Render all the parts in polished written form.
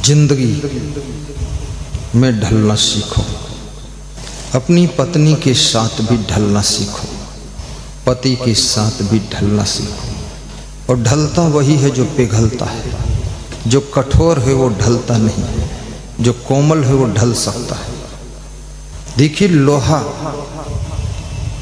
जिंदगी में ढलना सीखो। अपनी पत्नी के साथ भी ढलना सीखो, पति के साथ भी ढलना सीखो। और ढलता वही है जो पिघलता है। जो कठोर है वो ढलता नहीं, जो कोमल है वो ढल सकता है। देखिए, लोहा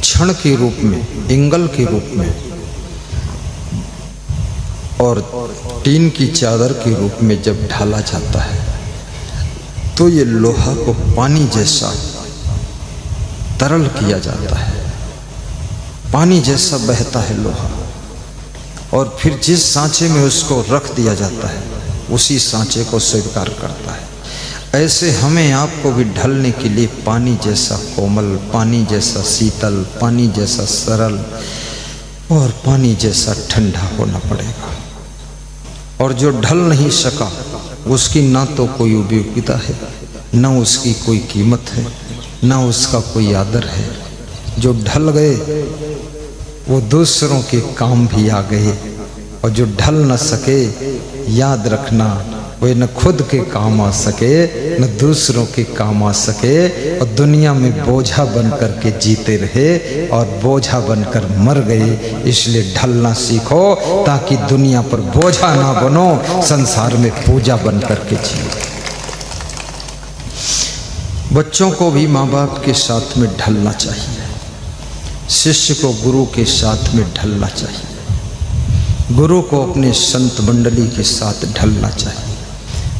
क्षण के रूप में, इंगल के रूप में और टीन की चादर के रूप में जब ढाला जाता है तो ये लोहा को पानी जैसा तरल किया जाता है, पानी जैसा बहता है लोहा। और फिर जिस सांचे में उसको रख दिया जाता है उसी सांचे को स्वीकार करता है। ऐसे हमें आपको भी ढलने के लिए पानी जैसा कोमल, पानी जैसा शीतल, पानी जैसा सरल और पानी जैसा ठंडा होना पड़ेगा। और जो ढल नहीं सका उसकी ना तो कोई उपयोगिता है, ना उसकी कोई कीमत है, ना उसका कोई आदर है। जो ढल गए वो दूसरों के काम भी आ गए, और जो ढल न सके याद रखना वे न खुद के काम आ सके न दूसरों के काम आ सके, और दुनिया में बोझा बन कर के जीते रहे और बोझा बनकर मर गए। इसलिए ढलना सीखो ताकि दुनिया पर बोझा ना बनो, संसार में पूजा बन कर के जियो। बच्चों को भी माँ बाप के साथ में ढलना चाहिए, शिष्य को गुरु के साथ में ढलना चाहिए, गुरु को अपने संत मंडली के साथ ढलना चाहिए,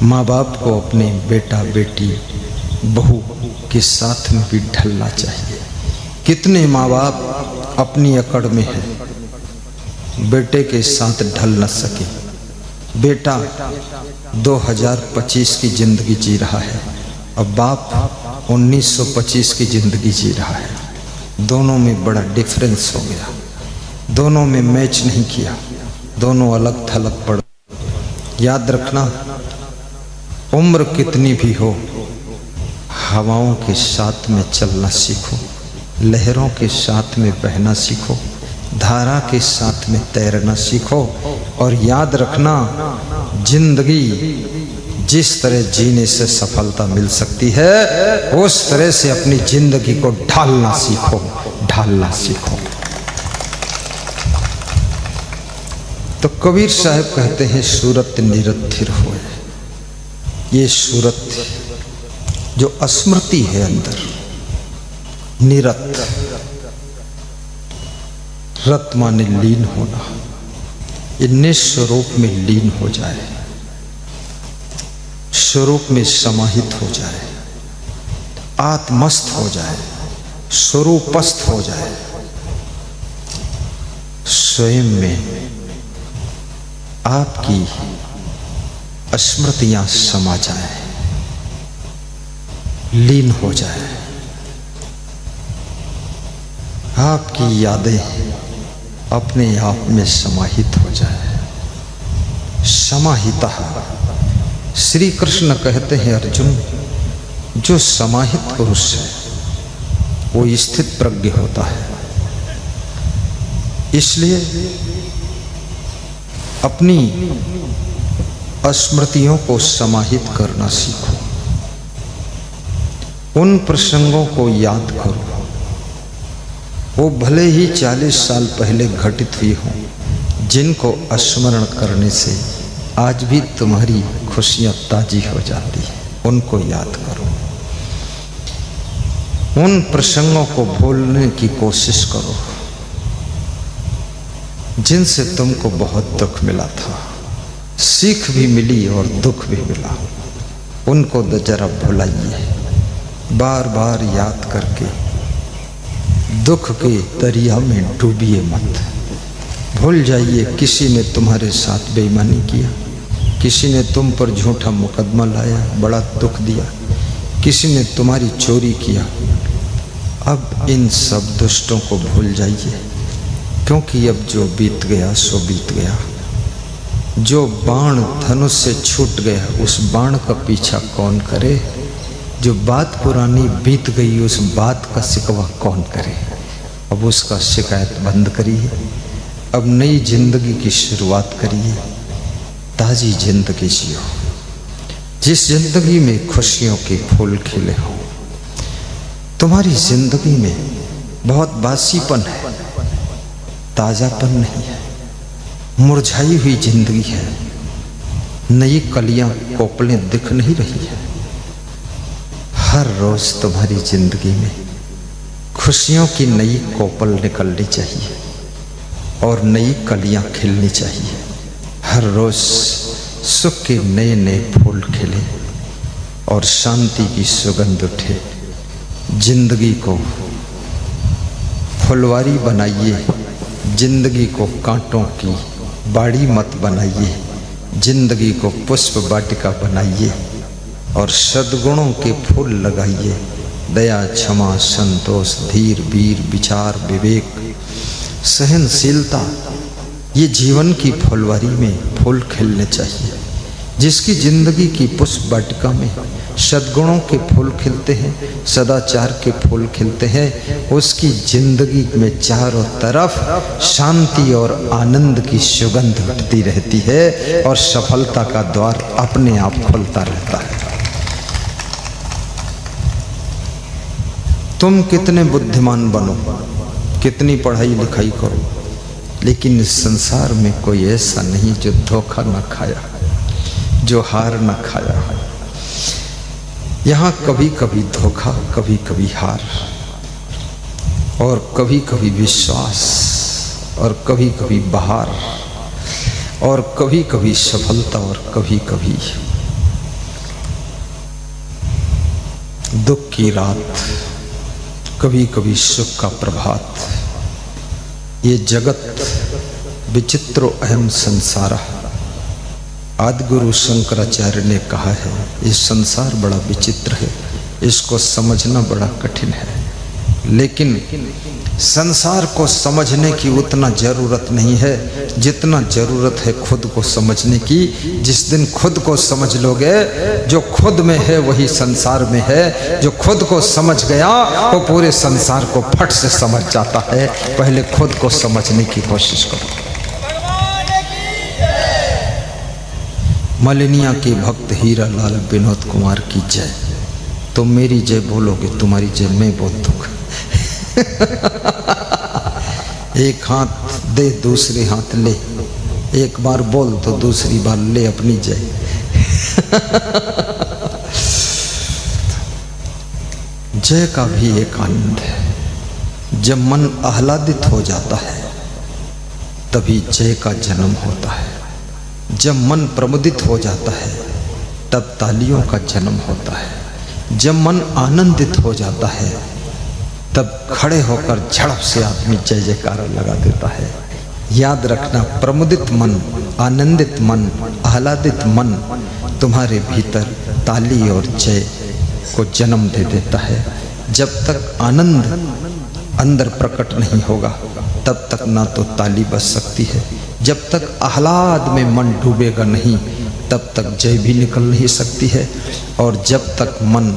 माँ बाप को अपने बेटा बेटी बहू के साथ में भी ढलना चाहिए। कितने माँ बाप अपनी अकड़ में हैं, बेटे के साथ ढल न सके। बेटा 2025 की जिंदगी जी रहा है, अब बाप 1925 की जिंदगी जी रहा है। दोनों में बड़ा डिफरेंस हो गया, दोनों में मैच नहीं किया, दोनों अलग थलग पड़। याद रखना, उम्र कितनी भी हो हवाओं के साथ में चलना सीखो, लहरों के साथ में बहना सीखो, धारा के साथ में तैरना सीखो। और याद रखना, जिंदगी जिस तरह जीने से सफलता मिल सकती है उस तरह से अपनी जिंदगी को ढालना सीखो, ढालना सीखो। तो कबीर साहब कहते हैं, सूरत निरथिर होए। ये सूरत जो स्मृति है अंदर, निरत, रत माने लीन होना, ये निस्वरूप में लीन हो जाए, स्वरूप में समाहित हो जाए, आत्मस्थ हो जाए, स्वरूपस्थ हो जाए, स्वयं में आपकी स्मृतियां समा जाए, लीन हो जाए, आपकी यादें अपने आप में समाहित हो जाए। समाहिता, श्री कृष्ण कहते हैं अर्जुन, जो समाहित पुरुष है वो स्थित प्रज्ञ होता है। इसलिए अपनी स्मृतियों को समाहित करना सीखो, उन प्रसंगों को याद करो, वो भले ही 40 साल पहले घटित हुई हों, जिनको स्मरण करने से आज भी तुम्हारी खुशियां ताजी हो जाती हैं। उनको याद करो, उन प्रसंगों को भूलने की कोशिश करो जिनसे तुमको बहुत दुख मिला था, सीख भी मिली और दुख भी मिला। उनको जरा भुलाइए, बार बार याद करके दुख के दरिया में डूबिए मत। भूल जाइए, किसी ने तुम्हारे साथ बेईमानी किया, किसी ने तुम पर झूठा मुकदमा लाया, बड़ा दुख दिया, किसी ने तुम्हारी चोरी किया। अब इन सब दुष्टों को भूल जाइए, क्योंकि अब जो बीत गया सो बीत गया। जो बाण धनुष से छूट गया उस बाण का पीछा कौन करे, जो बात पुरानी बीत गई उस बात का शिकवा कौन करे। अब उसका शिकायत बंद करिए, अब नई जिंदगी की शुरुआत करिए, ताजी जिंदगी जियो। जिस जिंदगी में खुशियों के फूल खिले हों। तुम्हारी जिंदगी में बहुत बासीपन है, ताजापन नहीं है, मुरझाई हुई जिंदगी है, नई कलियां कोपलें दिख नहीं रही है। हर रोज तुम्हारी जिंदगी में खुशियों की नई कोपल निकलनी चाहिए और नई कलियां खिलनी चाहिए। हर रोज सुख के नए नए फूल खिले और शांति की सुगंध उठे। जिंदगी को फुलवारी बनाइए, जिंदगी को कांटों की बाड़ी मत बनाइए, जिंदगी को पुष्प वाटिका बनाइए और सद्गुणों के फूल लगाइए। दया, क्षमा, संतोष, धीर, वीर, विचार, विवेक, सहनशीलता, ये जीवन की फुलवारी में फूल खिलने चाहिए। जिसकी जिंदगी की पुष्प वाटिका में सद्गुणों के फूल खिलते हैं, सदाचार के फूल खिलते हैं, उसकी जिंदगी में चारों तरफ शांति और आनंद की सुगंध उठती रहती है और सफलता का द्वार अपने आप खुलता रहता है। तुम कितने बुद्धिमान बनो, कितनी पढ़ाई लिखाई करो, लेकिन इस संसार में कोई ऐसा नहीं जो धोखा न खाया, जो हार न खाया। यहाँ कभी कभी धोखा, कभी कभी हार, और कभी कभी विश्वास, और कभी कभी बहार, और कभी कभी सफलता, और कभी कभी दुख की रात, कभी कभी सुख का प्रभात। ये जगत विचित्रो अहम संसारा, आदि गुरु शंकराचार्य ने कहा है, ये संसार बड़ा विचित्र है, इसको समझना बड़ा कठिन है। लेकिन संसार को समझने की उतना जरूरत नहीं है जितना जरूरत है खुद को समझने की। जिस दिन खुद को समझ लोगे, जो खुद में है वही संसार में है। जो खुद को समझ गया वो पूरे संसार को फट से समझ जाता है। पहले खुद को समझने की कोशिश करो। मलिनिया के भक्त हीरा लाल विनोद कुमार की जय। तुम मेरी जय बोलोगे, तुम्हारी जय मैं बोल दूंगा। एक हाथ दे, दूसरे हाथ ले, एक बार बोल तो दूसरी बार ले अपनी जय। जय का भी एक आनंद है। जब मन आह्लादित हो जाता है तभी जय का जन्म होता है। जब मन प्रमुदित हो जाता है तब तालियों का जन्म होता है। जब मन आनंदित हो जाता है तब खड़े होकर झड़प से आदमी जय जयकार लगा देता है। याद रखना, प्रमुदित मन, आनंदित मन, आह्लादित मन तुम्हारे भीतर ताली और जय को जन्म दे देता है। जब तक आनंद अंदर प्रकट नहीं होगा तब तक ना तो ताली बज सकती है। जब तक आह्लाद में मन डूबेगा नहीं तब तक जय भी निकल नहीं सकती है। और जब तक मन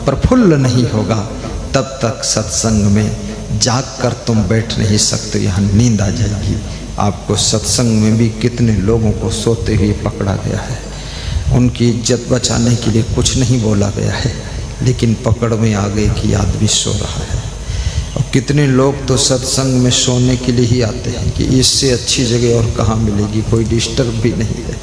प्रफुल्ल नहीं होगा तब तक सत्संग में जाग कर तुम बैठ नहीं सकते, यहाँ नींद आ जाएगी। आपको सत्संग में भी कितने लोगों को सोते हुए पकड़ा गया है। उनकी इज्जत बचाने के लिए कुछ नहीं बोला गया है, लेकिन पकड़ में आ गए कि आदमी सो रहा है। और कितने लोग तो सत्संग में सोने के लिए ही आते हैं कि इससे अच्छी जगह और कहाँ मिलेगी, कोई डिस्टर्ब भी नहीं है,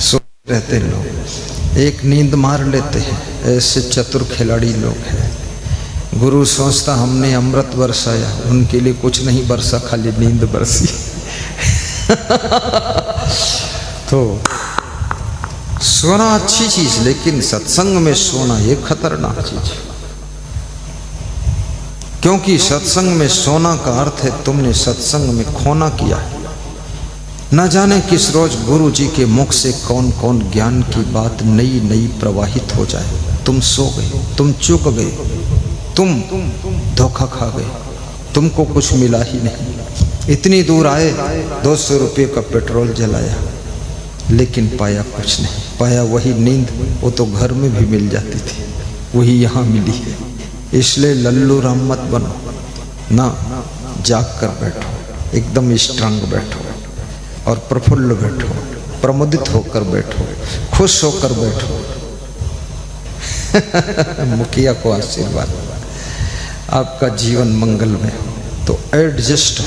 सो रहते लोग, एक नींद मार लेते हैं। ऐसे चतुर खिलाड़ी लोग हैं। गुरु सोचता हमने अमृत बरसाया, उनके लिए कुछ नहीं बरसा, खाली नींद बरसी। तो सोना अच्छी चीज, लेकिन सत्संग में सोना ये खतरनाक चीज। क्योंकि सत्संग में सोना का अर्थ है तुमने सत्संग में खोना किया है। न जाने किस रोज गुरु जी के मुख से कौन कौन ज्ञान की बात नई नई प्रवाहित हो जाए। तुम सो गए, तुम चूक गए, तुम धोखा खा गए, तुमको कुछ मिला ही नहीं। इतनी दूर आए, 200 रुपये का पेट्रोल जलाया, लेकिन पाया कुछ नहीं। पाया वही नींद, वो तो घर में भी मिल जाती थी, वही यहाँ मिली है। इसलिए लल्लू राम मत बनो ना, जाग कर बैठो, एकदम स्ट्रांग बैठो और प्रफुल्ल बैठो, प्रमुदित होकर बैठो, खुश होकर बैठो। मुखिया को आशीर्वाद, आपका जीवन मंगल में हो। तो एडजस्ट हो।